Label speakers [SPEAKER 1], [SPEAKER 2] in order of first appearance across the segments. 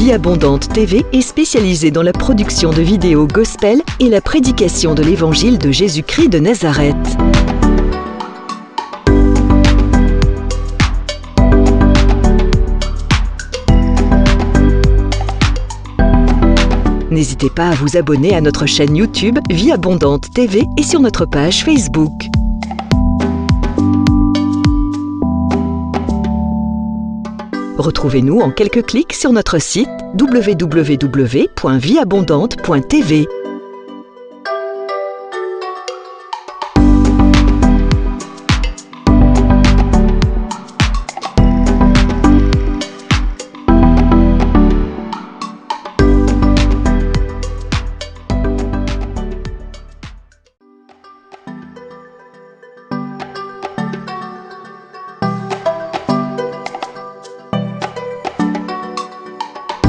[SPEAKER 1] Vie Abondante TV est spécialisée dans la production de vidéos gospel et la prédication de l'évangile de Jésus-Christ de Nazareth. N'hésitez pas à vous abonner à notre chaîne YouTube Vie Abondante TV et sur notre page Facebook. Retrouvez-nous en quelques clics sur notre site www.vieabondante.tv.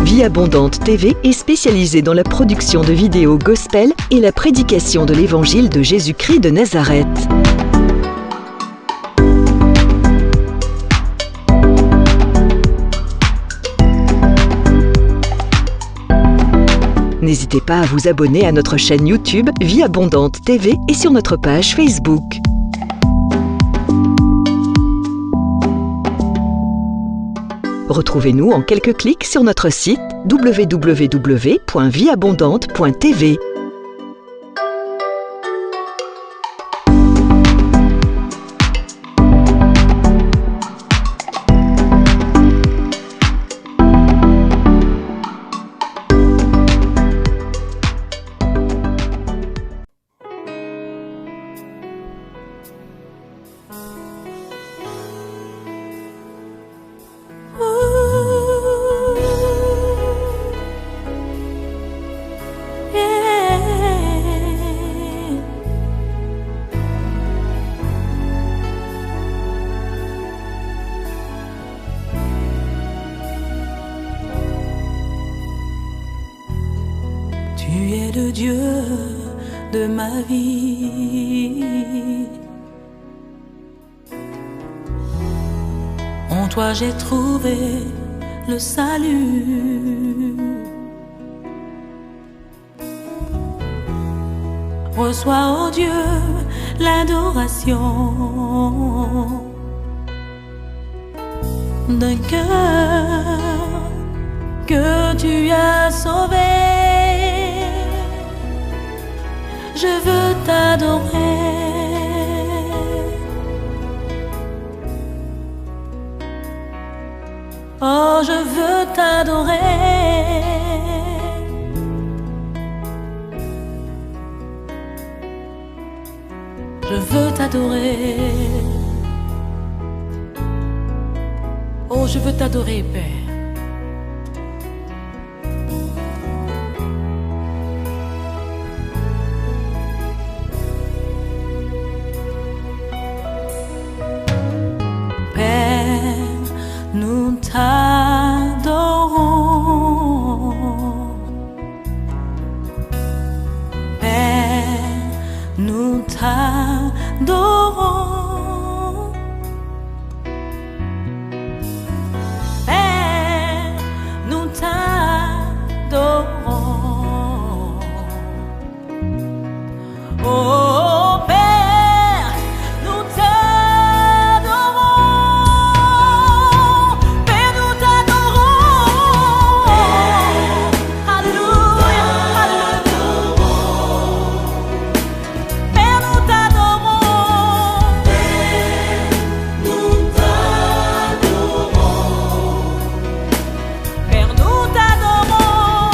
[SPEAKER 1] Vie Abondante TV est spécialisée dans la production de vidéos gospel et la prédication de l'évangile de Jésus-Christ de Nazareth. N'hésitez pas à vous abonner à notre chaîne YouTube Vie Abondante TV et sur notre page Facebook. Retrouvez-nous en quelques clics sur notre site www.vieabondante.tv.
[SPEAKER 2] Tu es le Dieu de ma vie. En toi j'ai trouvé le salut. Reçois, oh Dieu, l'adoration d'un cœur que tu as sauvé. Je veux t'adorer. Oh, je veux t'adorer. Je veux t'adorer. Oh, je veux t'adorer, Père. Nous t'adorons, Père, nous t'adorons, Père, nous t'adorons. Oh, Père, nous t'adorons. Père, nous t'adorons. Alléluia, alléluia. Père, nous t'adorons. Père, nous t'adorons. Père, nous t'adorons. Père, nous t'adorons.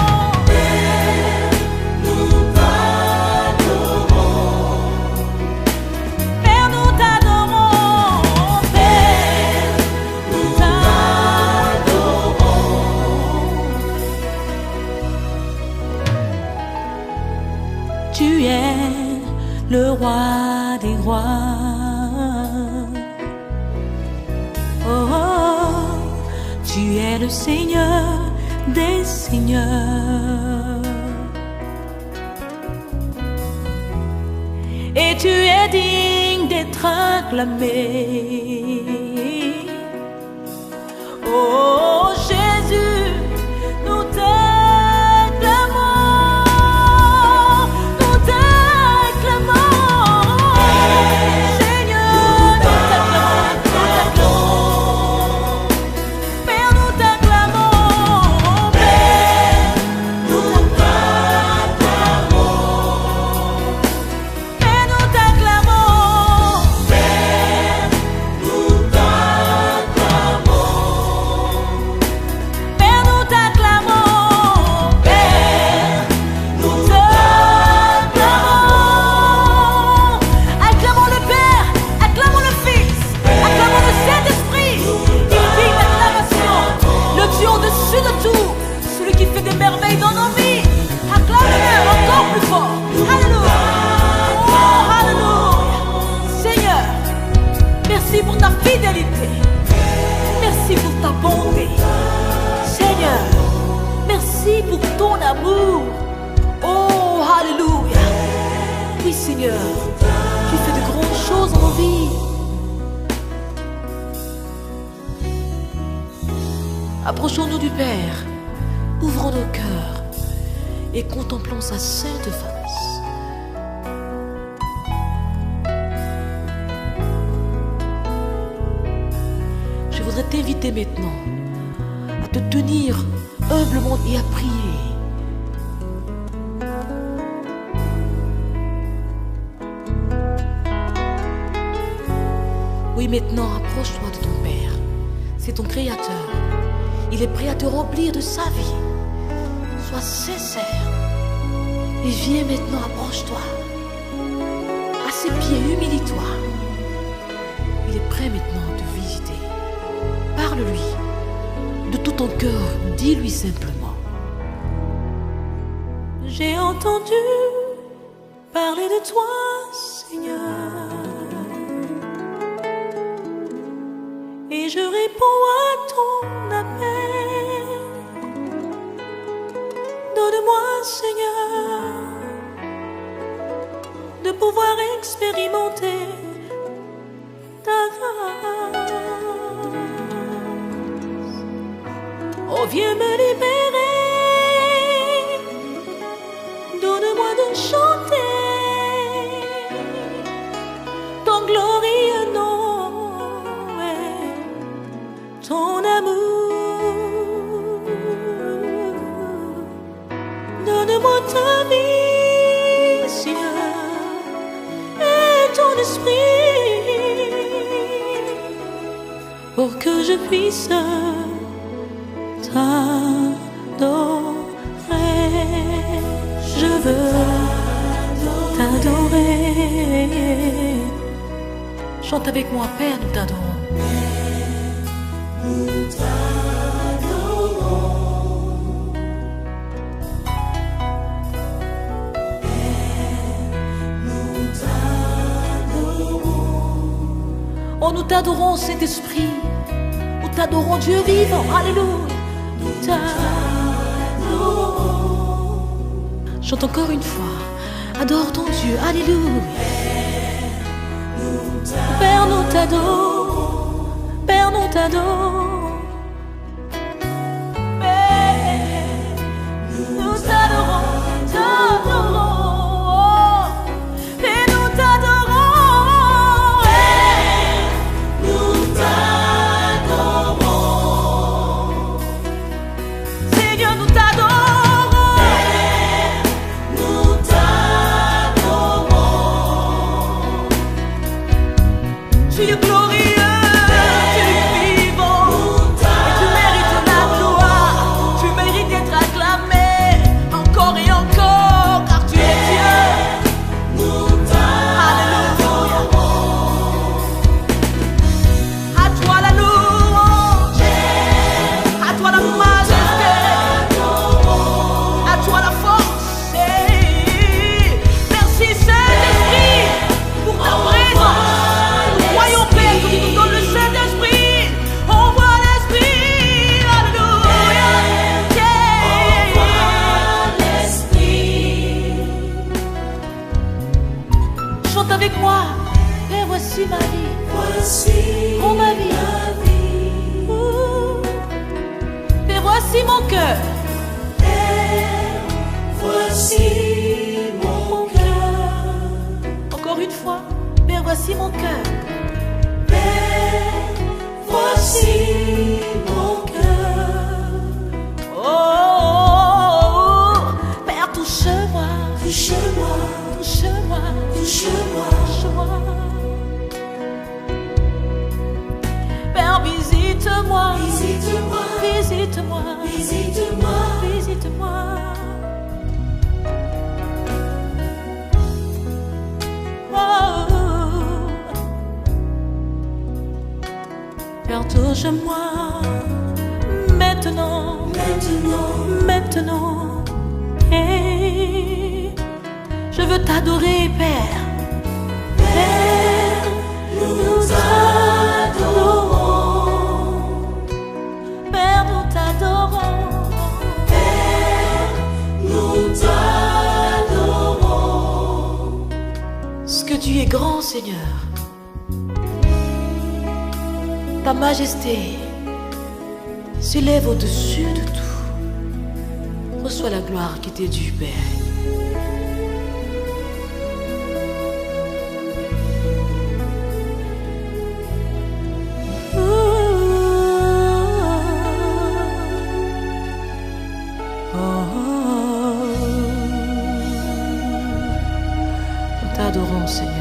[SPEAKER 2] Père, nous t'adorons. Père, nous t'adorons. Tu es le roi des rois. Oh, oh, tu es le Seigneur des seigneurs. Et tu es digne d'être acclamé. Oh Jésus, nous Oui, Seigneur, tu fais de grandes choses en nos vies. Approchons-nous du Père, ouvrons nos cœurs et contemplons sa sainte face. Je voudrais t'inviter maintenant à te tenir humblement et à prier. Oui, maintenant, approche-toi de ton Père. C'est ton Créateur. Il est prêt à te remplir de sa vie. Sois sincère. Et viens maintenant, approche-toi. À ses pieds, humilie-toi. Il est prêt maintenant à te visiter. Parle-lui. De tout ton cœur, dis-lui simplement. J'ai entendu parler de toi, Seigneur. Et je réponds à ton appel. Donne-moi, Seigneur, de pouvoir expérimenter ta grâce. Oh, viens me libérer. Donne-moi de chanter ton glorieux nom. Ton amour, donne-moi ta vie, Seigneur, et ton esprit, pour que je puisse t'adorer. Je veux t'adorer. Chante avec moi, Père, nous t'adorons.
[SPEAKER 3] Nous t'adorons, nous t'adorons.
[SPEAKER 2] Oh, nous t'adorons, Saint-Esprit. Nous t'adorons, Dieu vivant. Alléluia. Nous t'adorons. Chante encore une fois. Adore ton Dieu. Alléluia. Père, nous t'adorons. Père, nous t'adorons. Père, nous t'adorons, t'adorons. Et nous t'adorons. Père, nous t'adorons. Seigneur, nous t'adorons. Père, nous t'adorons. Tu es glorieux. Avec moi, Père, voici ma vie.
[SPEAKER 3] Voici
[SPEAKER 2] oh, ma vie. Père, voici mon cœur.
[SPEAKER 3] Père, voici mon cœur.
[SPEAKER 2] Encore une fois, Père, voici mon cœur.
[SPEAKER 3] Père, voici mon cœur.
[SPEAKER 2] Oh, Père, touche-moi.
[SPEAKER 3] Touche-moi.
[SPEAKER 2] Touche-moi.
[SPEAKER 3] Touche-moi.
[SPEAKER 2] Père, visite-moi.
[SPEAKER 3] Visite-moi.
[SPEAKER 2] Visite-moi.
[SPEAKER 3] Visite-moi.
[SPEAKER 2] Visite-moi. Oh. Père, touche-moi. Maintenant.
[SPEAKER 3] Maintenant.
[SPEAKER 2] Maintenant. Hey. Je veux t'adorer, Père.
[SPEAKER 3] Père, nous t'adorons.
[SPEAKER 2] Père, nous t'adorons.
[SPEAKER 3] Père, nous t'adorons.
[SPEAKER 2] Ce que tu es grand, Seigneur. Ta majesté s'élève au-dessus de tout. Reçois la gloire qui t'est due, Père. Nous t'adorons, Seigneur.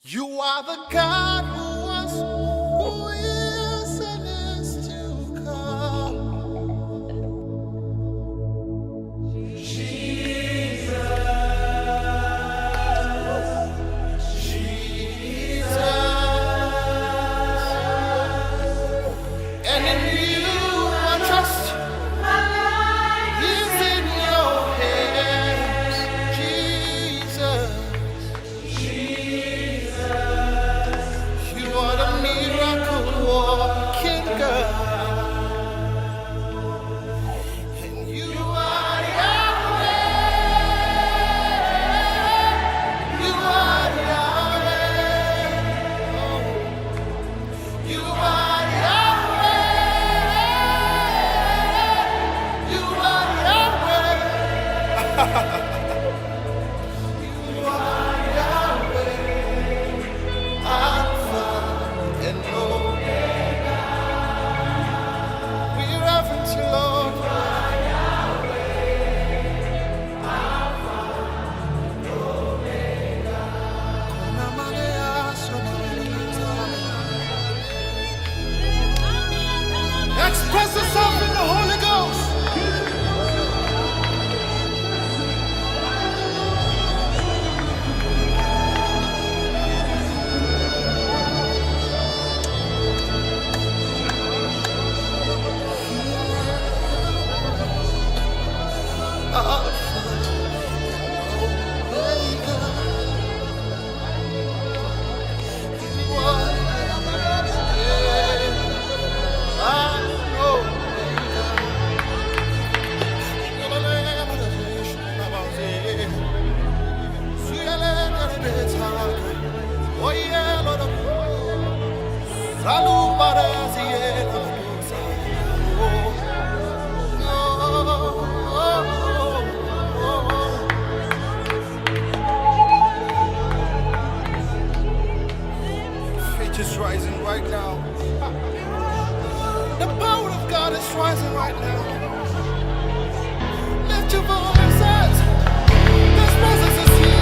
[SPEAKER 4] You are the God who was, who is, and is to come. Jesus, and in you I trust. My life is in your hands, Jesus. You are the miracle walking God, and you are Yahweh. You are Yahweh. Oh, you are Yahweh. You are Yahweh. You are Yahweh. Alpha and Omega. We reverence you, Lord. Express yourself in the Holy Ghost. Oh yeah, Lord. Salu Barazie, faith is rising right now. The power of God is rising right now. Lift your voices. This presence is here.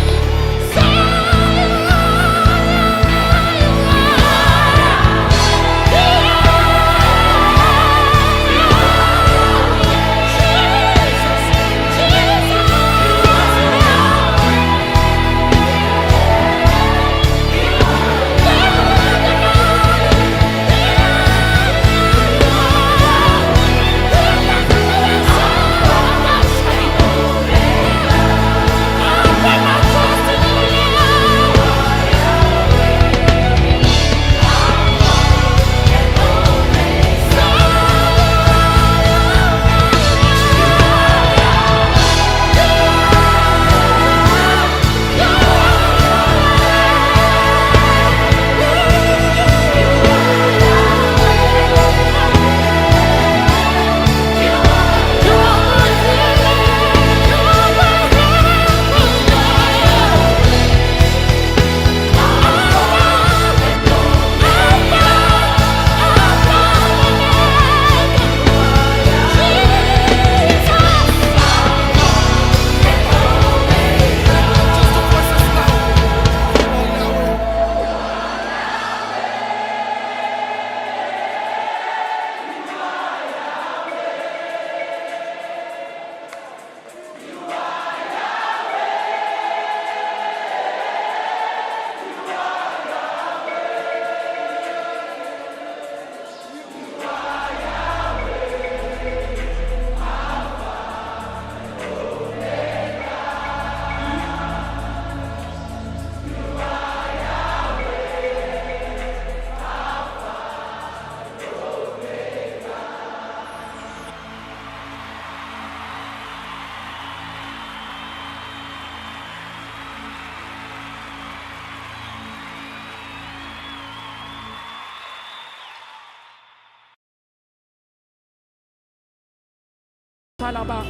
[SPEAKER 5] Talaba.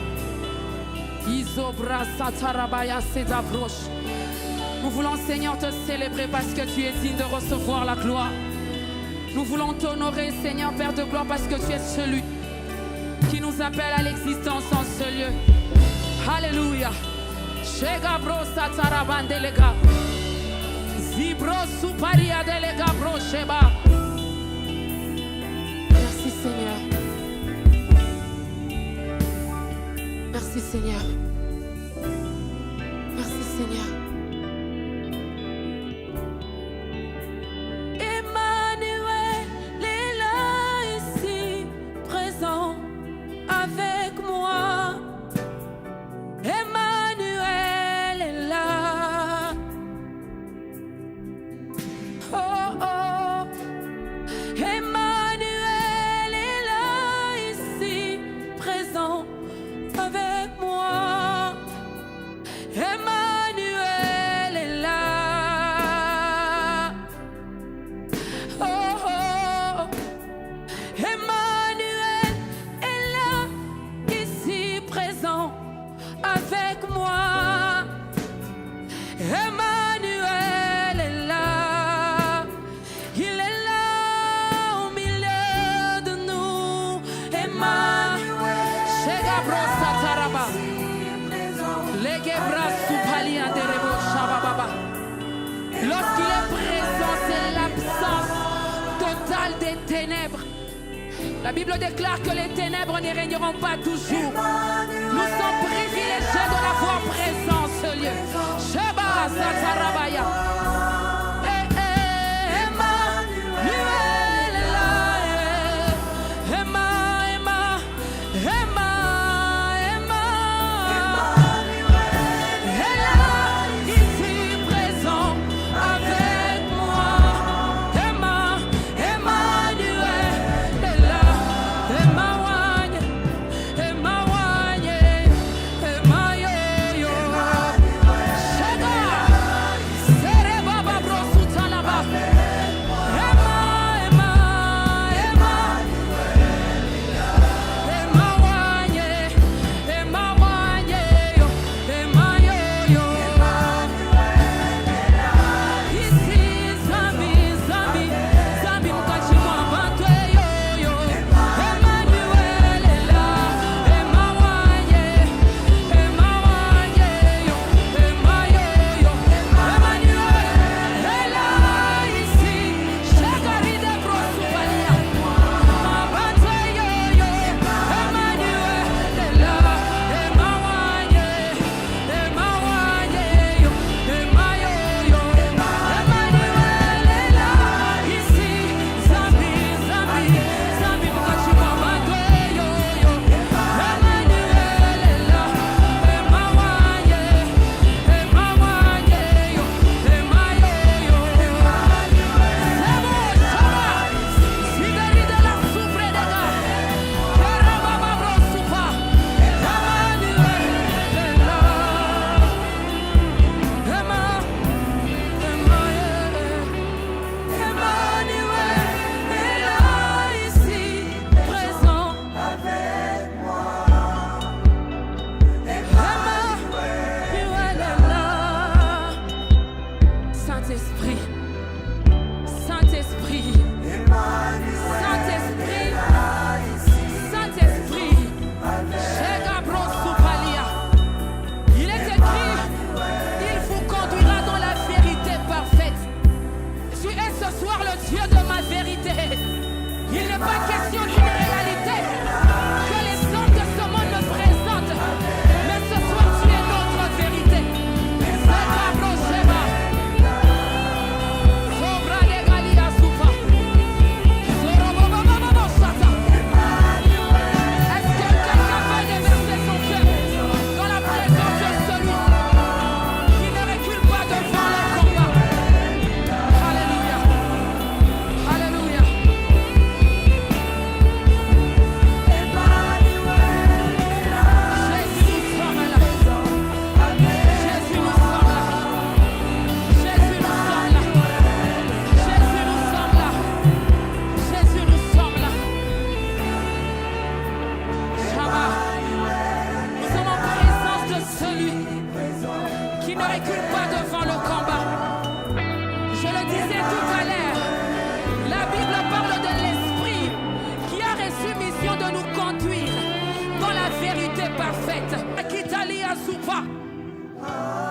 [SPEAKER 5] Isobra Satarabaya s'approche. Nous voulons, Seigneur, te célébrer parce que tu es digne de recevoir la gloire. Nous voulons t'honorer, Seigneur, Père de gloire, parce que tu es celui qui nous appelle à l'existence en ce lieu. Alléluia. Shegabro Satarabandelega. Zibro Suparia Delega Bro Sheba. Merci, Seigneur. Merci, Seigneur. Merci, Seigneur. Lorsqu'il est présent, c'est l'absence totale des ténèbres. La Bible déclare que les ténèbres n'y régneront pas toujours. Nous sommes privilégiés de l'avoir présent en ce lieu. Sheba Satarabaya.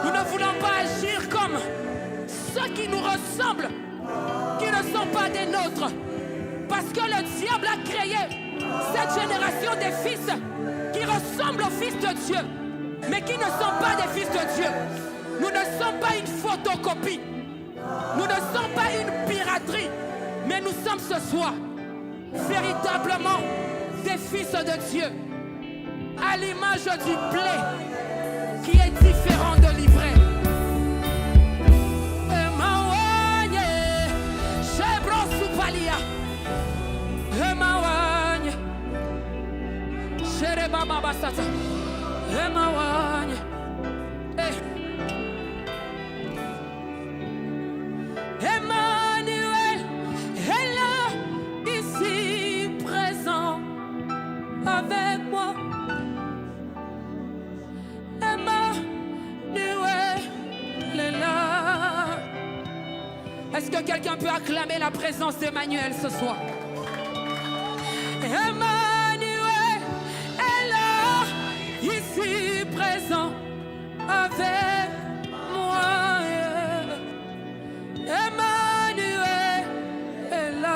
[SPEAKER 5] Nous ne voulons pas agir comme ceux qui nous ressemblent, qui ne sont pas des nôtres. Parce que le diable a créé cette génération des fils qui ressemblent aux fils de Dieu, mais qui ne sont pas des fils de Dieu. Nous ne sommes pas une photocopie. Nous ne sommes pas une piraterie. Mais nous sommes ce soir véritablement des fils de Dieu. À l'image du blé qui est différent de l'ivraie. Emmanuel est là, ici présent avec moi. Emmanuel est là. Est-ce que quelqu'un peut acclamer la présence d'Emmanuel ce soir? Emmanuel est là, ici présent avec moi. Emmanuel est là.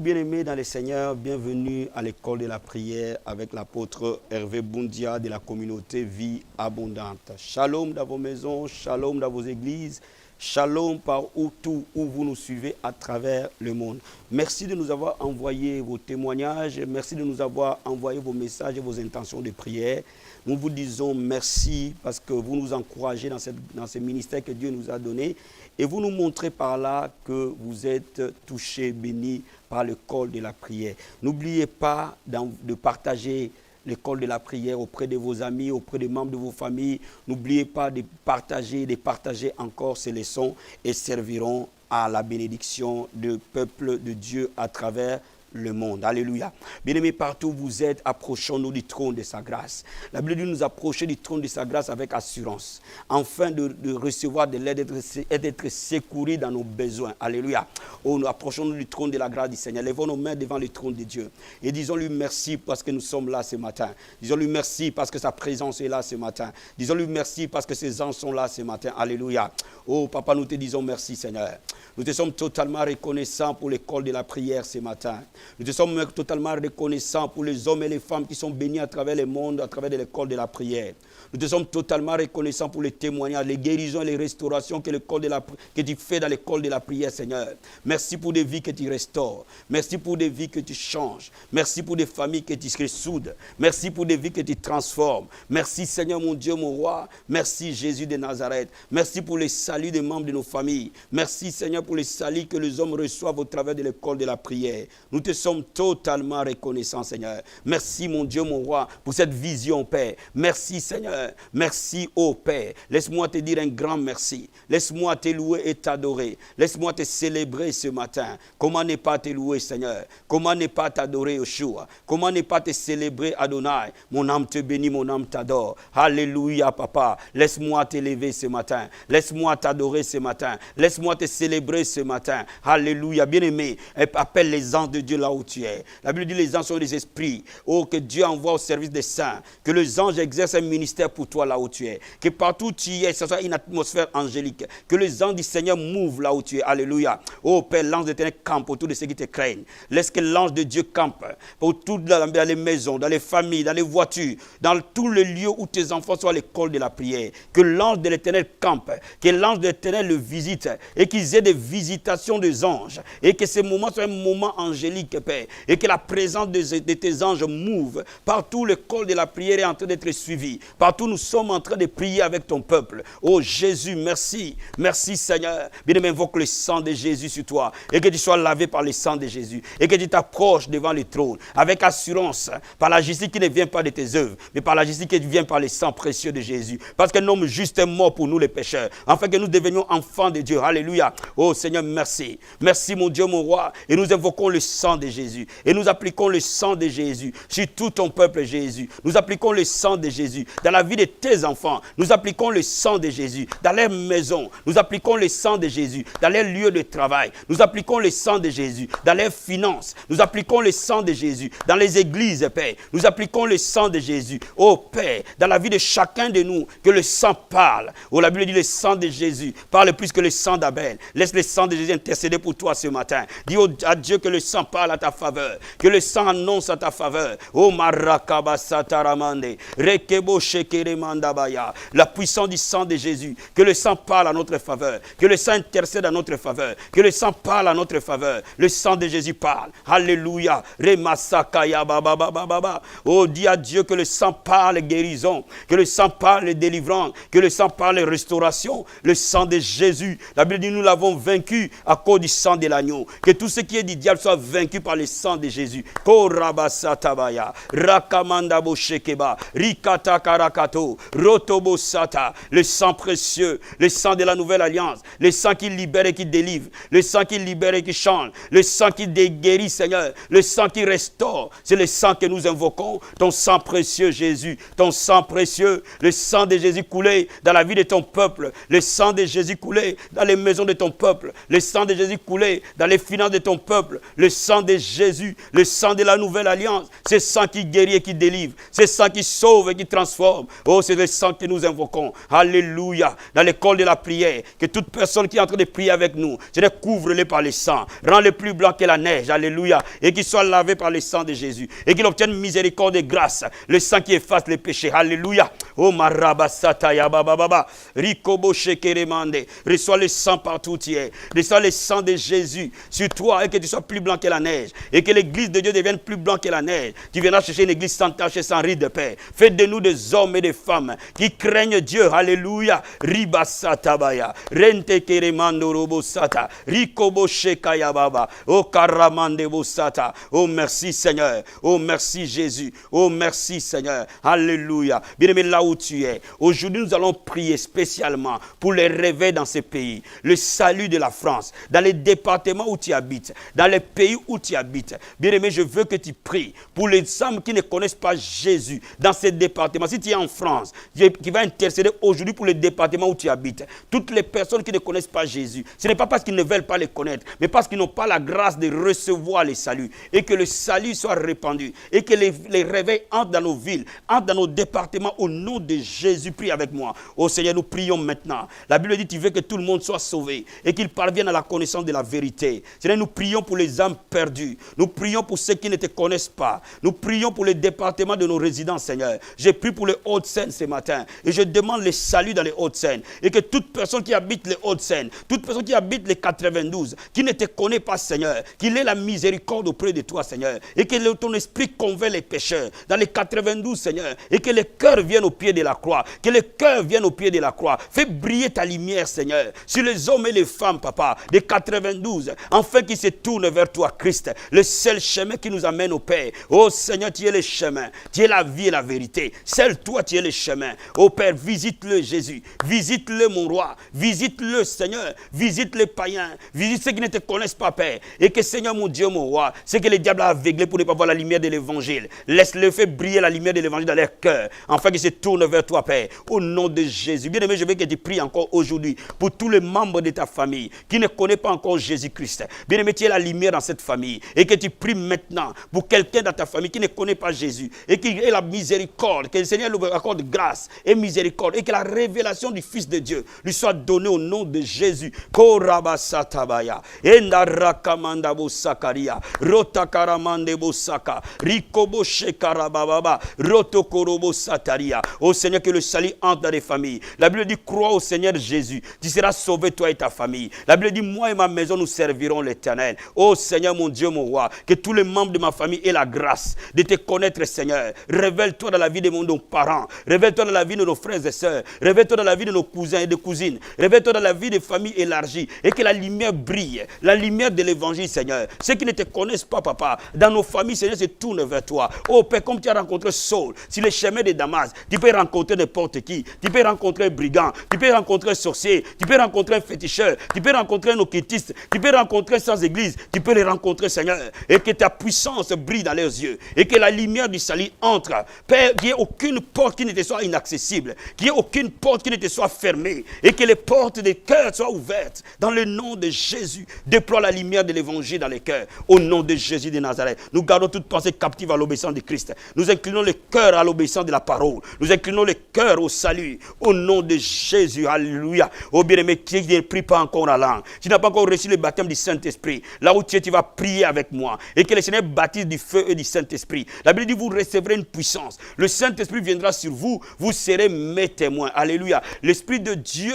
[SPEAKER 6] Bien-aimés dans le Seigneur, bienvenue à l'école de la prière avec l'apôtre Hervé Boundia de la communauté Vie Abondante. Shalom dans vos maisons, shalom dans vos églises, shalom partout où vous nous suivez à travers le monde. Merci de nous avoir envoyé vos témoignages, merci de nous avoir envoyé vos messages et vos intentions de prière. Nous vous disons merci parce que vous nous encouragez dans ce ministère que Dieu nous a donné et vous nous montrez par là que vous êtes touchés, bénis par l'école de la prière. N'oubliez pas de partager l'école de la prière auprès de vos amis, auprès des membres de vos familles. N'oubliez pas de partager encore ces leçons et serviront à la bénédiction du peuple de Dieu à travers le monde. Alléluia. Bien-aimés, partout où vous êtes, approchons-nous du trône de sa grâce. La Bible dit nous approcher du trône de sa grâce avec assurance, afin de recevoir de l'aide et d'être secourus dans nos besoins. Alléluia. Oh, nous approchons-nous du trône de la grâce du Seigneur. Levons nos mains devant le trône de Dieu et disons-lui merci parce que nous sommes là ce matin. Disons-lui merci parce que sa présence est là ce matin. Disons-lui merci parce que ses anges sont là ce matin. Alléluia. Oh, Papa, nous te disons merci, Seigneur. Nous te sommes totalement reconnaissants pour l'école de la prière ce matin. Nous te sommes totalement reconnaissants pour les hommes et les femmes qui sont bénis à travers le monde, à travers l'école de la prière. Nous te sommes totalement reconnaissants pour les témoignages, les guérisons et les restaurations que tu fais dans l'école de la prière, Seigneur. Merci pour des vies que tu restaures. Merci pour des vies que tu changes. Merci pour des familles que tu ressoudes. Merci pour des vies que tu transformes. Merci, Seigneur, mon Dieu, mon roi. Merci, Jésus de Nazareth. Merci pour les saluts des membres de nos familles. Merci, Seigneur, pour les saluts que les hommes reçoivent au travers de l'école de la prière. Nous te sommes totalement reconnaissants, Seigneur. Merci, mon Dieu, mon roi, pour cette vision, Père. Merci, Seigneur. Merci, ô Père. Laisse-moi te dire un grand merci. Laisse-moi te louer et t'adorer. Laisse-moi te célébrer ce matin. Comment ne pas te louer, Seigneur? Comment ne pas t'adorer, Yeshua? Comment ne pas te célébrer, Adonai? Mon âme te bénit, mon âme t'adore. Alléluia, Papa. Laisse-moi t'élever ce matin. Laisse-moi t'adorer ce matin. Laisse-moi te célébrer ce matin. Alléluia. Bien-aimé, appelle les anges de Dieu là où tu es. La Bible dit les anges sont des esprits. Oh, que Dieu envoie au service des saints. Que les anges exercent un ministère pour toi là où tu es. Que partout où tu es, ce soit une atmosphère angélique. Que les anges du Seigneur mouvent là où tu es. Alléluia. Oh Père, l'ange de l'Éternel campe autour de ceux qui te craignent. Laisse que l'ange de Dieu campe autour dans les maisons, dans les familles, dans les voitures, dans tous les lieux où tes enfants sont à l'école de la prière. Que l'ange de l'Éternel campe. Que l'ange de l'Éternel le visite. Et qu'ils aient des visitations des anges. Et que ce moment soit un moment angélique, Père. Et que la présence de tes anges mouve. Partout l'école de la prière est en train d'être suivie. Partout nous sommes en train de prier avec ton peuple. Oh Jésus, merci. Merci Seigneur. Bien-aimé, invoque le sang de Jésus sur toi. Et que tu sois lavé par le sang de Jésus. Et que tu t'approches devant le trône. Avec assurance. Par la justice qui ne vient pas de tes œuvres. Mais par la justice qui vient par le sang précieux de Jésus. Parce qu'un homme juste est mort pour nous les pécheurs. Afin que nous devenions enfants de Dieu. Alléluia. Oh Seigneur, merci. Merci mon Dieu, mon roi. Et nous invoquons le sang de Jésus. Et nous appliquons le sang de Jésus sur tout ton peuple, Jésus. Nous appliquons le sang de Jésus dans la vie de tes enfants. Nous appliquons le sang de Jésus dans les maisons. Nous appliquons le sang de Jésus dans les lieux de travail. Nous appliquons le sang de Jésus dans les finances. Nous appliquons le sang de Jésus dans les églises, Père. Nous appliquons le sang de Jésus, oh Père, dans la vie de chacun de nous, que le sang parle. Oh, la Bible dit le sang de Jésus parle plus que le sang d'Abel. Laisse le sang de Jésus intercéder pour toi ce matin. Dis à Dieu que le sang parle à ta faveur, que le sang annonce à ta faveur. Oh Marakaba Sataramande, Rekebo Shekeremandabaya, la puissance du sang de Jésus, que le sang parle à notre faveur, que le sang intercède à notre faveur, que le sang parle à notre faveur. Le sang de Jésus parle. Alléluia. Remasakaya baba baba baba. Oh, dis à Dieu que le sang parle guérison, que le sang parle délivrance, que le sang parle restauration. Le sang de Jésus. La Bible dit nous l'avons vaincu à cause du sang de l'agneau. Que tout ce qui est du diable soit vaincu par le sang de Jésus. Korabasatabaya, Rakamandabo Shekeba, Rikata Karakato, Rotobo Sata, le sang précieux, le sang de la nouvelle alliance, le sang qui libère et qui délivre, le sang qui libère et qui change, le sang qui guérit, Seigneur, le sang qui restaure. C'est le sang que nous invoquons, ton sang précieux, Jésus, ton sang précieux, le sang de Jésus coulé dans la vie de ton peuple, le sang de Jésus coulé dans les maisons de ton peuple, le sang de Jésus coulé dans les finances de ton peuple, le sang de Jésus, le sang de la nouvelle alliance, c'est le sang qui guérit et qui délivre, c'est le sang qui sauve et qui transforme. Oh, c'est le sang que nous invoquons. Alléluia. Dans l'école de la prière, que toute personne qui est en train de prier avec nous, Seigneur, couvre-les par le sang, rends-les plus blancs que la neige. Alléluia. Et qu'ils soient lavés par le sang de Jésus, et qu'ils obtiennent miséricorde et grâce, le sang qui efface les péchés. Alléluia. Oh, marabasata ya baba baba, rikobo shekeremande, reçois le sang partout où tu es, reçois le sang de Jésus sur toi, et que tu sois plus blanc que la neige, et que l'église de Dieu devienne plus blanc que la neige. Tu viendras chercher une église sans tache et sans ride de paix. Faites de nous des hommes et des femmes qui craignent Dieu. Alléluia. Ribasatabaya, rente keremando robosata, rikobo shekaya baba, oh karamande bosata. Oh merci Seigneur, oh merci Jésus, oh merci Seigneur. Alléluia. Bien-aimé, là où tu es, aujourd'hui nous allons prier spécialement pour les réveils dans ces pays, le salut de la France, dans les départements où tu habites, dans les pays où tu habites. Bien-aimé, je veux que tu pries pour les hommes qui ne connaissent pas Jésus dans ces départements. Si tu es en France, qui va intercéder aujourd'hui pour les départements où tu habites. Toutes les personnes qui ne connaissent pas Jésus, ce n'est pas parce qu'ils ne veulent pas les connaître, mais parce qu'ils n'ont pas la grâce de recevoir les saluts, et que le salut soit répandu, et que les réveils entrent dans nos villes, entrent dans nos départements au nom de Jésus. Prie avec moi. Oh Seigneur, nous prions maintenant. La Bible dit tu veux que tout le monde soit sauvé et qu'il parvienne à la connaissance de la vérité. Seigneur, nous prions pour les âmes perdues. Nous prions pour ceux qui ne te connaissent pas. Nous prions pour les départements de nos résidences, Seigneur. J'ai prié pour les Hauts-de-Seine ce matin et je demande le salut dans les Hauts-de-Seine, et que toute personne qui habite les Hauts-de-Seine, toute personne qui habite les 92, qui ne te connaît pas, Seigneur, qu'il ait la miséricorde auprès de toi, Seigneur, et que ton esprit convainc les pécheurs dans les 92, Seigneur, et que les cœurs viennent au pied de la croix, que les cœurs viennent au pied de la croix. Fais briller ta lumière, Seigneur, sur les hommes et les femmes, Papa, des 92, afin qu'ils se tournent vers toi, Christ, le seul chemin qui nous amène au Père. Oh Seigneur, tu es le chemin, tu es la vie et la vérité. Seul toi, tu es le chemin. Oh Père, visite-le, Jésus, visite-le, mon roi, visite-le, Seigneur, visite les païens, visite ceux qui ne te connaissent pas, Père, et que, Seigneur, mon Dieu, mon roi, ceux que le diable a aveuglés pour ne pas voir la lumière de l'évangile, laisse-le faire briller la lumière de l'évangile dans leur cœur, afin qu'ils se tournent vers toi, Père, au nom de Jésus. Bien-aimé, je veux que tu pries encore aujourd'hui pour tous les membres de ta famille qui ne connaissent pas encore Jésus-Christ. Bien-aimé, tu es la lumière dans cette famille, et que tu pries maintenant pour quelqu'un dans ta famille qui ne connaît pas Jésus, et qui ait la miséricorde, que le Seigneur lui accorde grâce et miséricorde, et que la révélation du Fils de Dieu lui soit donnée au nom de Jésus. Korabasatabaya, Endarakamanda Bosakaria, Rotakaramande Bosaka, Rikobo Shekarababa, Rotokorobo Sataria. Ô Seigneur, que le salut entre dans les familles. La Bible dit crois au Seigneur Jésus, tu seras sauvé toi et ta famille. La Bible dit moi et ma maison nous servirons l'Éternel. Ô Seigneur, mon Dieu, mon roi, que tous les membres de ma famille aient la grâce de te connaître, Seigneur. Révèle-toi dans la vie de nos parents, révèle-toi dans la vie de nos frères et sœurs, révèle-toi dans la vie de nos cousins et de cousines, révèle-toi dans la vie des familles élargies, et que la lumière brille, la lumière de l'évangile, Seigneur. Ceux qui ne te connaissent pas, Papa, dans nos familles, Seigneur, se tournent vers toi. Oh Père, comme tu as rencontré Saul sur les chemins de Damas, tu peux rencontrer n'importe qui, tu peux rencontrer un brigand, tu peux rencontrer un sorcier, tu peux rencontrer un féticheur, tu peux rencontrer un occultiste, tu peux rencontrer sans église, tu peux les rencontrer Seigneur, et que ta puissance brille dans leurs yeux, et que la lumière du salut entre. Père, qu'il n'y ait aucune porte qui ne te soit inaccessible, qu'il n'y ait aucune porte qui ne te soit fermée, et que les portes des cœurs soient ouvertes. Dans le nom de Jésus, déploie la lumière de l'évangile dans les cœurs. Au nom de Jésus de Nazareth, nous gardons toute pensée captive à l'obéissance de Christ. Nous inclinons le cœur à l'obéissance de la parole. Nous inclinons le cœur au salut. Au nom de Jésus, alléluia. Oh bien-aimé, qui ne prie pas encore en langue, tu n'as pas encore reçu le baptême du Saint-Esprit, là où tu es, tu vas prier avec moi. Et que le Seigneur baptise du feu et du Saint-Esprit. La Bible dit, vous recevrez une puissance. Le Saint-Esprit viendra sur vous, vous serez mes témoins. Alléluia. L'Esprit de Dieu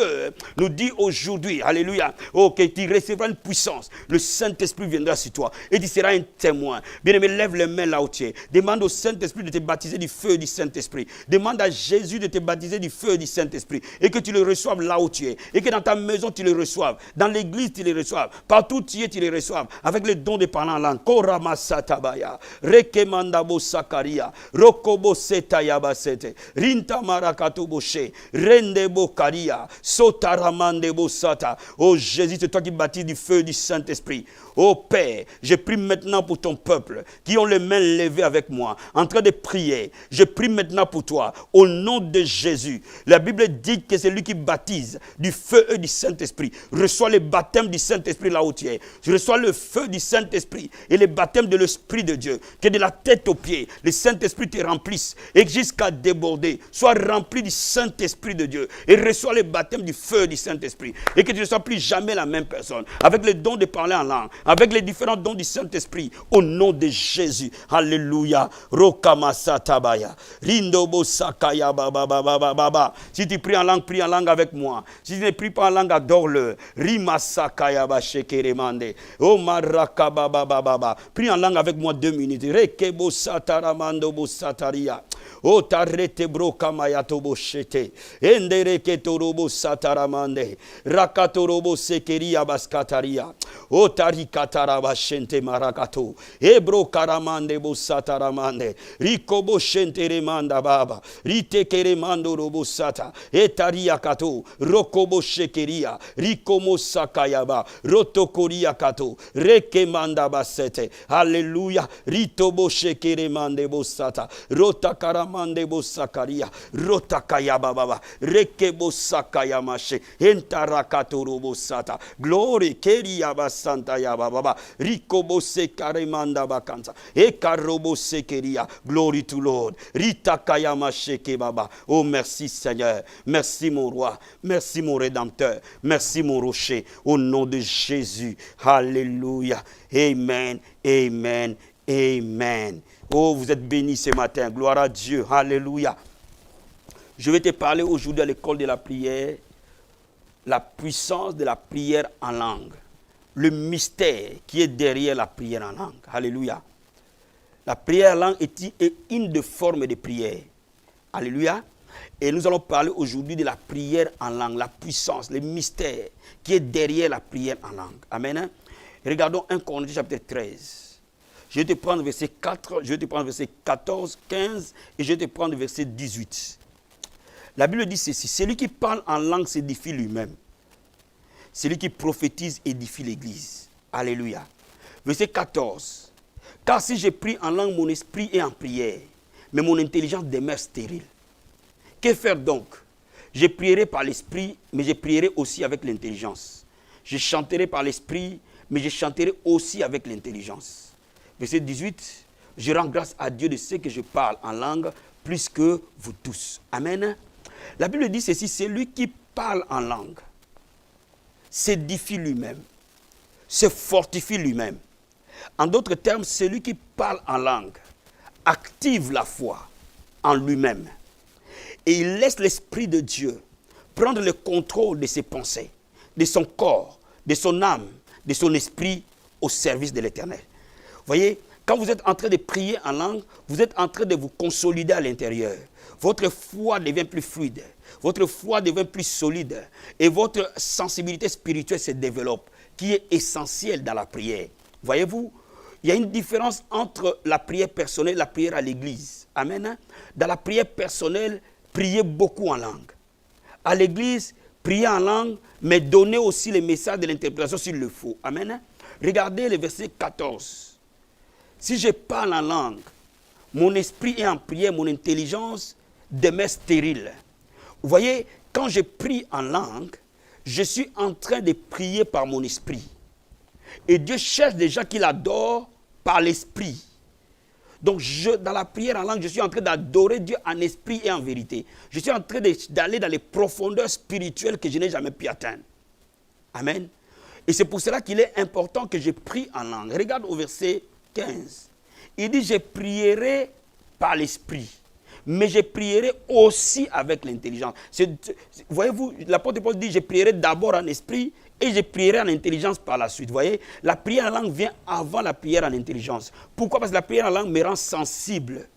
[SPEAKER 6] nous dit aujourd'hui, alléluia, oh, que tu recevras une puissance. Le Saint-Esprit viendra sur toi et tu seras un témoin. Bien-aimé, lève les mains là où tu es. Demande au Saint-Esprit de te baptiser du feu et du Saint-Esprit. Demande à Jésus de te baptiser du feu et du Saint-Esprit. Et que tu le reçoives là où tu es. Et que dans ta maison, tu le reçoives. Dans l'église, tu le reçoives. Partout où tu es, tu le reçoives. Avec le don de parler en langue. Korama satabaya. Rekemandabo sakaria. Rokobo setayaba sete. Rinta marakato boshe. Rendebo karia. Sotaramandebo sata. Oh Jésus, c'est toi qui baptises du feu et du Saint-Esprit. Oh Père, je prie maintenant pour ton peuple qui ont les mains levées avec moi, en train de prier. Je prie maintenant pour toi, au nom de Jésus. La Bible dit que c'est lui qui baptise du feu et du Saint-Esprit. Reçois le baptême du Saint-Esprit là où tu es. Je reçois le feu du Saint-Esprit et le baptême de l'Esprit de Dieu. Que de la tête aux pieds, le Saint-Esprit te remplisse et jusqu'à déborder. Sois rempli du Saint-Esprit de Dieu et reçois le baptême du feu et du Saint-Esprit. Et que tu ne sois plus jamais la même personne. Avec le don de parler en langue, avec les différents dons du Saint-Esprit, au nom de Jésus. Alléluia. Rokamasatabaya. Rindobo sakaya baba baba baba. Si tu pries en langue avec moi. Si tu ne pries pas en langue, adore-le. Rimasakaya ba shekeremande. Oh maraka baba baba. Prie en langue avec moi 2 minutes. Rekebo sataramando bo sataria. O tarete broka mayatobo shete. Endereke torobo sataramande. Rakatorobo sekeria baskataria. O tarikataraba shente marakato. Ebro karamande bo sataramande. Rikobo shente remanda baba. Rite keremando robo sata. Etaria kato. Rokobo shekeria. Rikomo sakayaba. Rotokoria kato. Rekemanda basete. Alléluia. Ritobo shekeremande bo sata. Rotakaramande bo sakaria. Rotakayaba baba. Rekebo sakayamache. Entarakato robo sata. Glory keria basanta yaba baba. Rikobo sekaremanda bakansa. Ekarobo sekeria. Glory to Lord. Ritakayamache ke baba. Oh merci Seigneur. Merci mon roi. Merci mon rédempteur. Merci mon rocher. Au nom de Jésus. Alléluia. Amen. Amen. Amen. Oh, vous êtes bénis ce matin. Gloire à Dieu. Alléluia. Je vais te parler aujourd'hui à l'école de la prière. La puissance de la prière en langue. Le mystère qui est derrière la prière en langue. Alléluia. La prière en langue est une des formes de prière. Alléluia. Et nous allons parler aujourd'hui de la prière en langue. La puissance, le mystère qui est derrière la prière en langue. Amen. Regardons 1 Corinthiens chapitre 13. Je vais te prendre verset 4, je vais te prendre verset 14, 15 et je vais te prendre verset 18. La Bible dit ceci, celui qui parle en langue s'édifie lui-même. Celui qui prophétise édifie l'église. Alléluia. Verset 14. Car si je prie en langue, mon esprit est en prière, mais mon intelligence demeure stérile. Que faire donc? Je prierai par l'esprit, mais je prierai aussi avec l'intelligence. Je chanterai par l'esprit, mais je chanterai aussi avec l'intelligence. Verset 18, je rends grâce à Dieu de ce que je parle en langue plus que vous tous. Amen. La Bible dit ceci, c'est lui qui parle en langue, s'édifie lui-même, se fortifie lui-même. En d'autres termes, celui qui parle en langue active la foi en lui-même. Et il laisse l'Esprit de Dieu prendre le contrôle de ses pensées, de son corps, de son âme, de son esprit au service de l'Éternel. Voyez, quand vous êtes en train de prier en langue, vous êtes en train de vous consolider à l'intérieur. Votre foi devient plus fluide, votre foi devient plus solide et votre sensibilité spirituelle se développe, qui est essentielle dans la prière. Voyez-vous, il y a une différence entre la prière personnelle et la prière à l'église. Amen. Dans la prière personnelle, priez beaucoup en langue. À l'église, prier en langue, mais donner aussi les messages de l'interprétation s'il le faut. Amen. Regardez le verset 14. Si je parle en langue, mon esprit est en prière, mon intelligence demeure stérile. Vous voyez, quand je prie en langue, je suis en train de prier par mon esprit. Et Dieu cherche des gens qui l'adorent par l'esprit. Donc, dans la prière en langue, je suis en train d'adorer Dieu en esprit et en vérité. Je suis en train d'aller dans les profondeurs spirituelles que je n'ai jamais pu atteindre. Amen. Et c'est pour cela qu'il est important que je prie en langue. Regarde au verset 15. Il dit, je prierai par l'esprit, mais je prierai aussi avec l'intelligence. Voyez-vous, l'apôtre Paul dit, je prierai d'abord en esprit, et je prierai en intelligence par la suite. Vous voyez, la prière en langue vient avant la prière en intelligence. Pourquoi? Parce que la prière en langue me rend sensible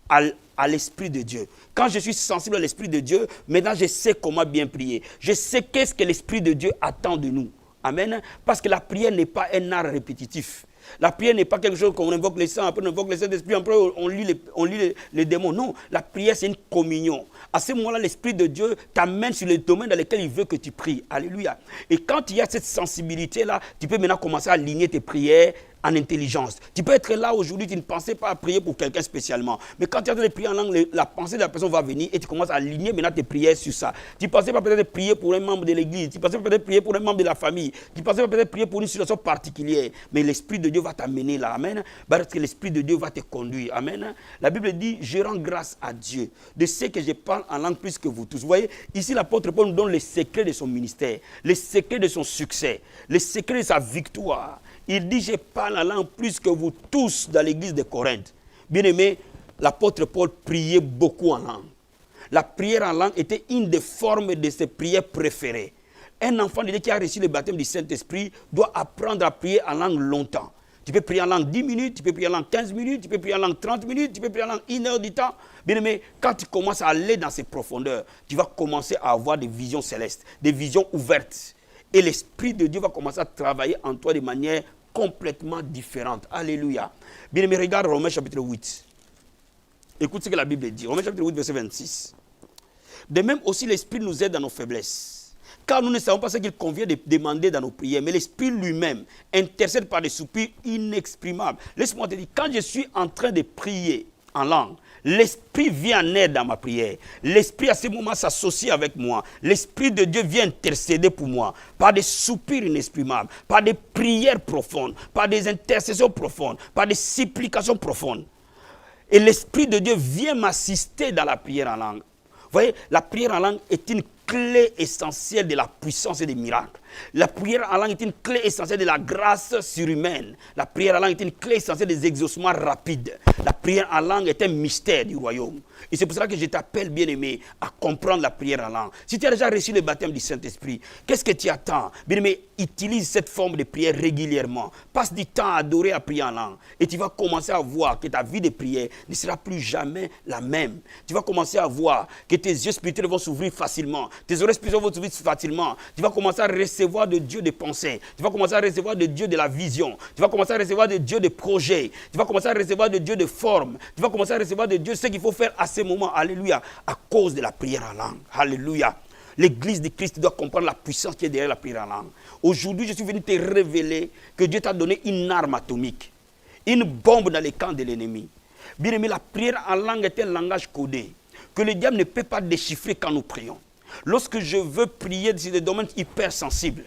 [SPEAKER 6] à l'Esprit de Dieu. Quand je suis sensible à l'Esprit de Dieu, maintenant je sais comment bien prier. Je sais qu'est-ce que l'Esprit de Dieu attend de nous. Amen. Parce que la prière n'est pas un art répétitif. La prière n'est pas quelque chose qu'on invoque les saints, après on invoque les Saint-Esprit, après on lit les démons. Non, la prière c'est une communion. À ce moment-là, l'Esprit de Dieu t'amène sur les domaines dans lesquels il veut que tu pries. Alléluia. Et quand il y a cette sensibilité-là, tu peux maintenant commencer à aligner tes prières en intelligence. Tu peux être là aujourd'hui, tu ne pensais pas à prier pour quelqu'un spécialement. Mais quand tu es en train de prier en langue, la pensée de la personne va venir et tu commences à aligner maintenant tes prières sur ça. Tu ne pensais pas peut-être prier pour un membre de l'église, tu ne pensais pas peut-être prier pour un membre de la famille, tu ne pensais pas peut-être prier pour une situation particulière. Mais l'Esprit de Dieu va t'amener là. Amen. Parce que l'Esprit de Dieu va te conduire. Amen. La Bible dit, je rends grâce à Dieu de ce que je parle en langue plus que vous tous. Vous voyez, ici l'apôtre Paul nous donne les secrets de son ministère, les secrets de son succès, les secrets de sa victoire. Il dit, je parle en langue plus que vous tous dans l'église de Corinthe. Bien aimé, l'apôtre Paul priait beaucoup en langue. La prière en langue était une des formes de ses prières préférées. Un enfant de Dieu qui a reçu le baptême du Saint-Esprit doit apprendre à prier en langue longtemps. Tu peux prier en langue 10 minutes, tu peux prier en langue 15 minutes, tu peux prier en langue 30 minutes, tu peux prier en langue 1 heure du temps. Bien aimé, quand tu commences à aller dans ces profondeurs, tu vas commencer à avoir des visions célestes, des visions ouvertes. Et l'Esprit de Dieu va commencer à travailler en toi de manière complètement différente. Alléluia. Bien aimé, regarde Romains chapitre 8. Écoute ce que la Bible dit. Romains chapitre 8, verset 26. De même aussi, l'Esprit nous aide dans nos faiblesses. Car nous ne savons pas ce qu'il convient de demander dans nos prières. Mais l'Esprit lui-même intercède par des soupirs inexprimables. Laisse-moi te dire, quand je suis en train de prier en langue, l'Esprit vient en aide dans ma prière. L'Esprit à ce moment s'associe avec moi. L'Esprit de Dieu vient intercéder pour moi. Par des soupirs inexprimables, par des prières profondes, par des intercessions profondes, par des supplications profondes. Et l'Esprit de Dieu vient m'assister dans la prière en langue. Vous voyez, la prière en langue est une clé essentielle de la puissance et des miracles. La prière en langue est une clé essentielle de la grâce surhumaine. La prière en langue est une clé essentielle des exaucements rapides. La prière en langue est un mystère du royaume. Et c'est pour cela que je t'appelle, bien-aimé, à comprendre la prière en langue. Si tu as déjà reçu le baptême du Saint-Esprit, qu'est-ce que tu attends? Bien-aimé, utilise cette forme de prière régulièrement. Passe du temps à adorer, à prier en langue. Et tu vas commencer à voir que ta vie de prière ne sera plus jamais la même. Tu vas commencer à voir que tes yeux spirituels vont s'ouvrir facilement. Tes oreilles spirituelles vont s'ouvrir facilement. Tu vas commencer à recevoir de Dieu des pensées. Tu vas commencer à recevoir de Dieu de la vision. Tu vas commencer à recevoir de Dieu des projets. Tu vas commencer à recevoir de Dieu des formes. Tu vas commencer à recevoir de Dieu ce qu'il faut faire à ce moment. Alléluia. À cause de la prière en langue. Alléluia. L'église de Christ doit comprendre la puissance qui est derrière la prière en langue. Aujourd'hui, je suis venu te révéler que Dieu t'a donné une arme atomique. Une bombe dans les camps de l'ennemi. Bien aimé, la prière en langue est un langage codé que le diable ne peut pas déchiffrer quand nous prions. Lorsque je veux prier sur des domaines hypersensibles,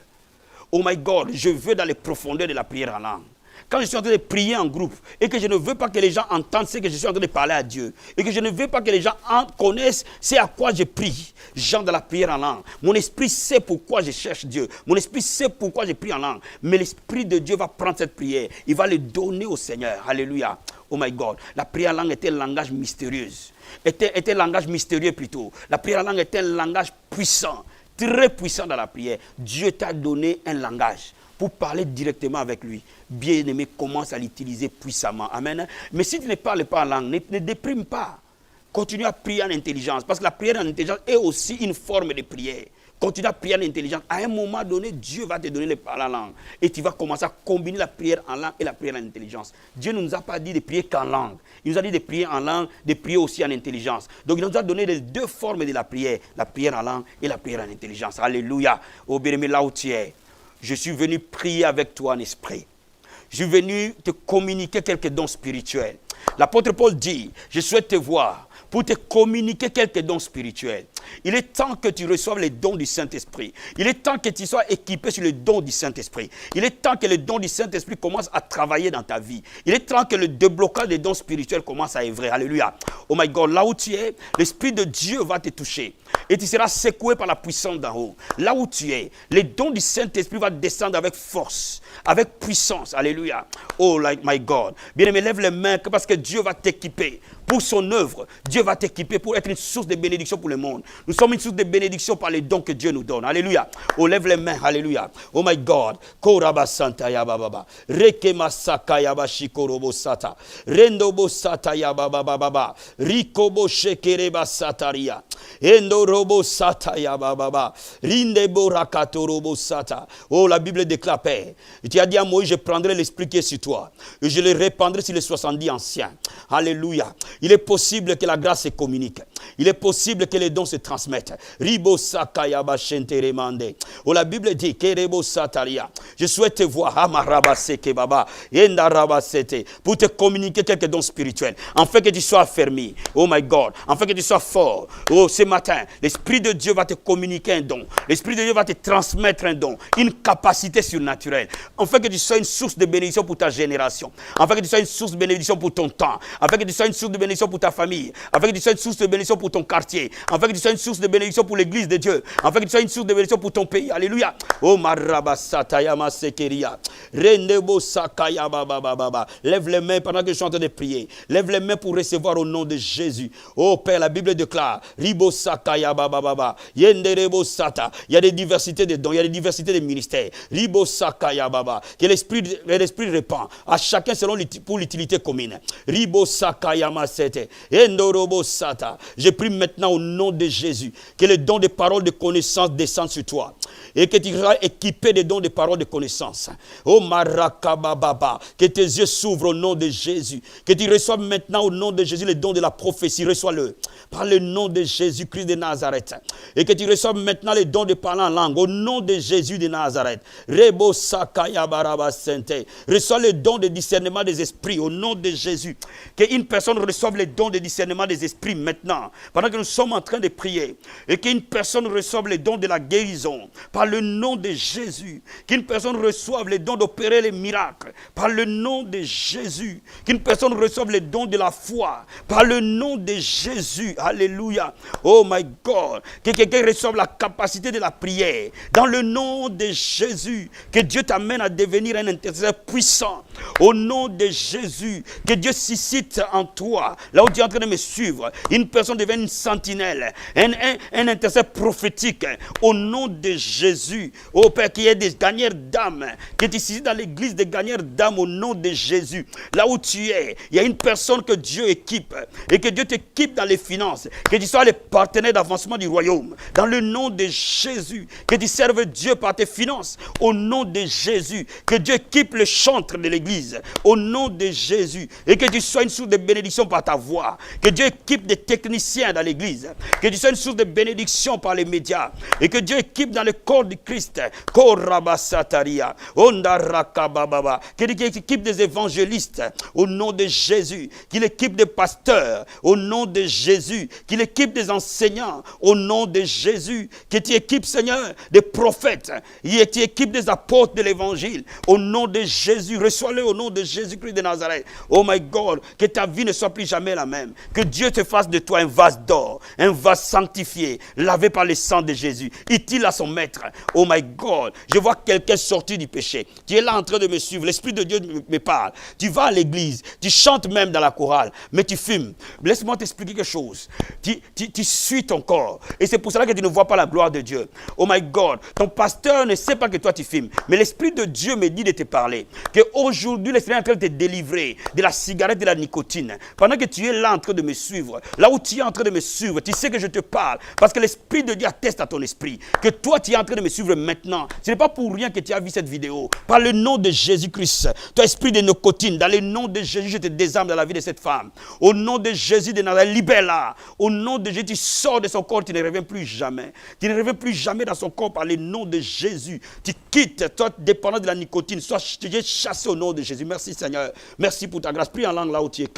[SPEAKER 6] oh my God, je veux dans les profondeurs de la prière en langue. Quand je suis en train de prier en groupe et que je ne veux pas que les gens entendent ce que je suis en train de parler à Dieu et que je ne veux pas que les gens connaissent ce à quoi je prie, genre dans la prière en langue. Mon esprit sait pourquoi je cherche Dieu. Mon esprit sait pourquoi je prie en langue. Mais l'Esprit de Dieu va prendre cette prière. Il va le donner au Seigneur. Alléluia. Oh my God. La prière en langue était un langage mystérieux. Était un langage mystérieux plutôt. La prière en langue était un langage puissant. Très puissant dans la prière. Dieu t'a donné un langage pour parler directement avec lui. Bien-aimé, commence à l'utiliser puissamment. Amen. Mais si tu ne parles pas en langue, ne déprime pas. Continue à prier en intelligence. Parce que la prière en intelligence est aussi une forme de prière. continue à prier en intelligence. À un moment donné, Dieu va te donner les paroles en langue. Et tu vas commencer à combiner la prière en langue et la prière en intelligence. Dieu ne nous a pas dit de prier qu'en langue. Il nous a dit de prier en langue, de prier aussi en intelligence. Donc il nous a donné les deux formes de la prière en langue et la prière en intelligence. Alléluia. Oh bien-aimé, là où tu es, je suis venu prier avec toi en esprit. Je suis venu te communiquer quelques dons spirituels. L'apôtre Paul dit, je souhaite te voir pour te communiquer quelques dons spirituels. Il est temps que tu reçoives les dons du Saint-Esprit. Il est temps que tu sois équipé sur les dons du Saint-Esprit. Il est temps que les dons du Saint-Esprit commencent à travailler dans ta vie. Il est temps que le déblocage des dons spirituels commence à œuvrer. Alléluia. Oh my God, là où tu es, l'Esprit de Dieu va te toucher. Et tu seras secoué par la puissance d'en haut. Là où tu es, les dons du Saint-Esprit vont descendre avec force, avec puissance. Alléluia. Oh my God. Bien-aimé, lève les mains parce que Dieu va t'équiper pour son œuvre. Dieu va t'équiper pour être une source de bénédiction pour le monde. Nous sommes une source de bénédiction par les dons que Dieu nous donne. Alléluia. Oh, lève les mains. Alléluia. Oh my God. Koraba santa ya baba. Reke masaka ya bashikorobo sata. Rendobo sata ya baba baba. Rikobo shekereba sataria. Endorobo sata ya baba. Rindebo rakatorobo sata. Oh, la Bible déclare, Père. Tu as dit à Moïse, je prendrai l'esprit qui est sur toi et je le répandrai sur les 70 anciens. Alléluia. Il est possible que la grâce se communique. Il est possible que les dons se transmettent. Ribo sakayaba shenteremande. Oh, la Bible dit kerebo sataria. Je souhaite te voir amarabaseke baba yendarabasete pour te communiquer quelques dons spirituels, afin que tu sois affermi. Oh my God, afin que tu sois fort. Oh, ce matin, l'Esprit de Dieu va te communiquer un don. L'Esprit de Dieu va te transmettre un don, une capacité surnaturelle, afin que tu sois une source de bénédiction pour ta génération, afin que tu sois une source de bénédiction pour ton temps, afin que tu sois une source de bénédiction pour ta famille, afin que tu sois une source de bénédiction pour ton quartier, afin que tu sois une source de bénédiction pour l'église de Dieu, afin que tu sois une source de bénédiction pour ton pays. Alléluia. Oh marabasatayama sekeria. Rendebo sakaya baba baba. Lève les mains pendant que je suis en train de prier. Lève les mains pour recevoir au nom de Jésus. Oh Père, la Bible déclare ribo sakaya baba baba. Yenderebo sata. Il y a des diversités de dons, il y a des diversités de ministères. Ribo sakaya baba. Que l'esprit répand à chacun selon pour l'utilité commune. Ribo sakaya masete. Endorobo sata. Je prie maintenant au nom de Jésus que les dons de paroles de connaissance descendent sur toi et que tu seras équipé des dons de paroles de connaissance. Oh marakababa, que tes yeux s'ouvrent au nom de Jésus, que tu reçoives maintenant au nom de Jésus les dons de la prophétie. Reçois-le par le nom de Jésus-Christ de Nazareth, et que tu reçoives maintenant les dons de parler en langue au nom de Jésus de Nazareth. Rebo sakaya baraba sente. Reçois les dons de discernement des esprits au nom de Jésus. Qu'une personne reçoive les dons de discernement des esprits maintenant, pendant que nous sommes en train de prier, et qu'une personne reçoive les dons de la guérison par le nom de Jésus. Qu'une personne reçoive les dons d'opérer les miracles par le nom de Jésus. Qu'une personne reçoive les dons de la foi par le nom de Jésus. Alléluia. Oh my God. Que quelqu'un reçoive la capacité de la prière dans le nom de Jésus. Que Dieu t'amène à devenir un intercesseur puissant au nom de Jésus. Que Dieu suscite en toi, là où tu es en train de me suivre, une personne devienne une sentinelle, un intercesseur prophétique au nom de Jésus. Oh Père, qu'il y ait des gagneurs d'âme, que tu suscites dans l'église des gagneurs d'âme au nom de Jésus. Là où tu es, il y a une personne que Dieu équipe, et que Dieu t'équipe dans les finances, que tu sois le partenaire d'avancement du royaume dans le nom de Jésus. Que tu serves Dieu par tes finances au nom de Jésus. Que Dieu équipe le chantre de l'église au nom de Jésus, et que tu sois une source de bénédiction par ta voix. Que Dieu équipe des techniciens dans l'église, que tu sois une source de bénédiction par les médias, et que Dieu équipe dans le corps du Christ, que Dieu équipe des évangélistes au nom de Jésus, qu'il équipe des pasteurs au nom de Jésus, qu'il équipe des enseignants au nom de Jésus, que tu équipes, Seigneur, des prophètes, que tu équipes des apôtres de l'évangile au nom de Jésus. Reçois-le au nom de Jésus-Christ de Nazareth. Oh my God, que ta vie ne soit plus jamais la même, que Dieu te fasse de toi un vase d'or, un vase sanctifié, lavé par le sang de Jésus, utile à son maître. Oh my God, je vois quelqu'un sortir du péché. Tu es là en train de me suivre, l'Esprit de Dieu me parle. Tu vas à l'église, tu chantes même dans la chorale, mais tu fumes. Laisse-moi t'expliquer quelque chose. Tu suis ton corps, et c'est pour cela que tu ne vois pas la gloire de Dieu. Oh my God, ton pasteur ne sait pas que toi tu fumes, mais l'Esprit de Dieu me dit de te parler, qu'aujourd'hui l'Esprit est en train de te délivrer de la cigarette, de la nicotine. Pendant que tu es là en train de me suivre, là où tu es en train de me suivre, tu sais que je te te parle, parce que l'Esprit de Dieu atteste à ton esprit, que toi tu es en train de me suivre maintenant. Ce n'est pas pour rien que tu as vu cette vidéo. Par le nom de Jésus-Christ, toi esprit de nicotine, dans le nom de Jésus, je te désarme dans la vie de cette femme. Au nom de Jésus de Nazareth, libère-la. Au nom de Jésus, tu sors de son corps, tu ne reviens plus jamais. Tu ne reviens plus jamais dans son corps par le nom de Jésus. Tu quittes, toi dépendant de la nicotine, sois chassé au nom de Jésus. Merci Seigneur. Merci pour ta grâce. Prie en langue là où tu es.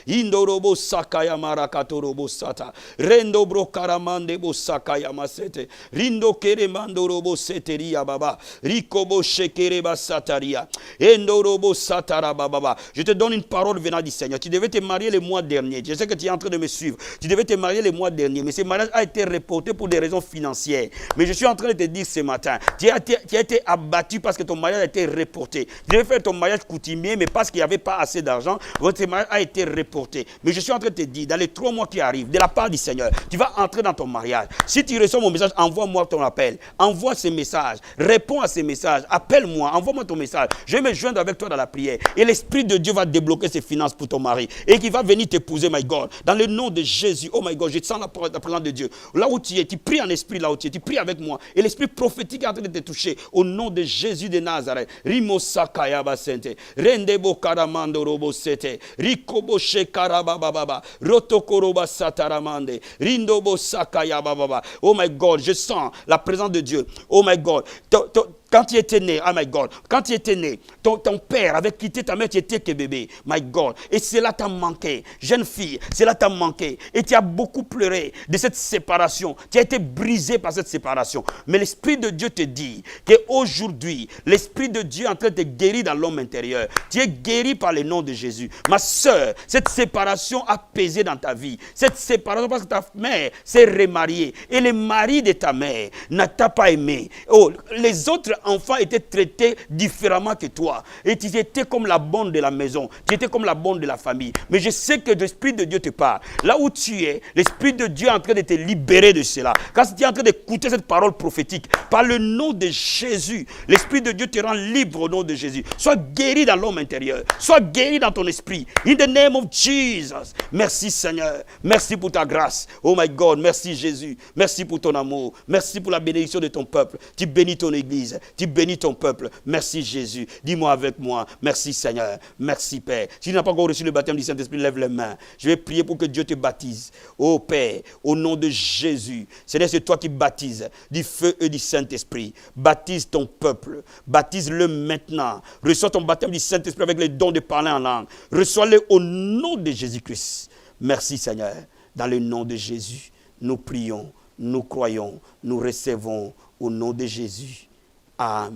[SPEAKER 6] Indorobo sakaya marakatorobo sata. Rendo bro karamande bo sakaya masete. Rindo kere mandorobo seteria baba. Rikobo shekere basataria. Endorobo satara baba. Je te donne une parole venant du Seigneur. Tu devais te marier le mois dernier. Je sais que tu es en train de me suivre. Tu devais te marier le mois dernier. Mais ce mariage a été reporté pour des raisons financières. Mais je suis en train de te dire ce matin. Tu as été abattu parce que ton mariage a été reporté. Tu devais faire ton mariage coutumier, mais parce qu'il n'y avait pas assez d'argent, votre mariage a été reporté. Mais je suis en train de te dire, dans les 3 mois qui arrivent, de la part du Seigneur, tu vas entrer dans ton mariage. Si tu reçois mon message, envoie-moi ton appel. Envoie ces messages. Réponds à ces messages. Appelle-moi. Envoie-moi ton message. Je vais me joindre avec toi dans la prière. Et l'Esprit de Dieu va débloquer ses finances pour ton mari. Et qui va venir t'épouser, my God. Dans le nom de Jésus. Oh my God, je sens la présence de Dieu. Là où tu es, tu pries en esprit là où tu es. Tu pries avec moi. Et l'Esprit prophétique est en train de te toucher. Au nom de Jésus de Nazareth. Rimo sakaya basente. Rendebo karamando robo sete. Rikobo shekaraba baba. Rotokoroba sataramande. Rindobo sakaya baba. Oh my God, je sens la présence de Dieu. Oh my God. Quand tu étais né, oh my God, quand tu étais né, ton père avait quitté ta mère, tu étais que bébé, my God. Et cela t'a manqué, jeune fille, cela t'a manqué. Et tu as beaucoup pleuré de cette séparation. Tu as été brisé par cette séparation. Mais l'Esprit de Dieu te dit qu'aujourd'hui, l'Esprit de Dieu est en train de te guérir dans l'homme intérieur. Tu es guéri par le nom de Jésus. Ma soeur, cette séparation a pesé dans ta vie. Cette séparation parce que ta mère s'est remariée. Et le mari de ta mère ne t'a pas aimé. Oh, les autres enfants étaient traités différemment que toi. Et tu étais comme la bonne de la maison. Tu étais comme la bonne de la famille. Mais je sais que l'Esprit de Dieu te parle. Là où tu es, l'Esprit de Dieu est en train de te libérer de cela. Quand tu es en train d'écouter cette parole prophétique, par le nom de Jésus, l'Esprit de Dieu te rend libre au nom de Jésus. Sois guéri dans l'homme intérieur. Sois guéri dans ton esprit. In the name of Jesus. Merci Seigneur. Merci pour ta grâce. Oh my God. Merci Jésus. Merci pour ton amour. Merci pour la bénédiction de ton peuple. Tu bénis ton église. Tu bénis ton peuple. Merci Jésus. Dis-moi avec moi. Merci Seigneur. Merci Père. Si tu n'as pas encore reçu le baptême du Saint-Esprit, lève les mains. Je vais prier pour que Dieu te baptise. Oh Père, au nom de Jésus. Seigneur, c'est toi qui baptises du feu et du Saint-Esprit. Baptise ton peuple. Baptise-le maintenant. Reçois ton baptême du Saint-Esprit avec les dons de parler en langue. Reçois-le au nom de Jésus-Christ. Merci Seigneur. Dans le nom de Jésus, nous prions, nous croyons, nous recevons au nom de Jésus. Amen.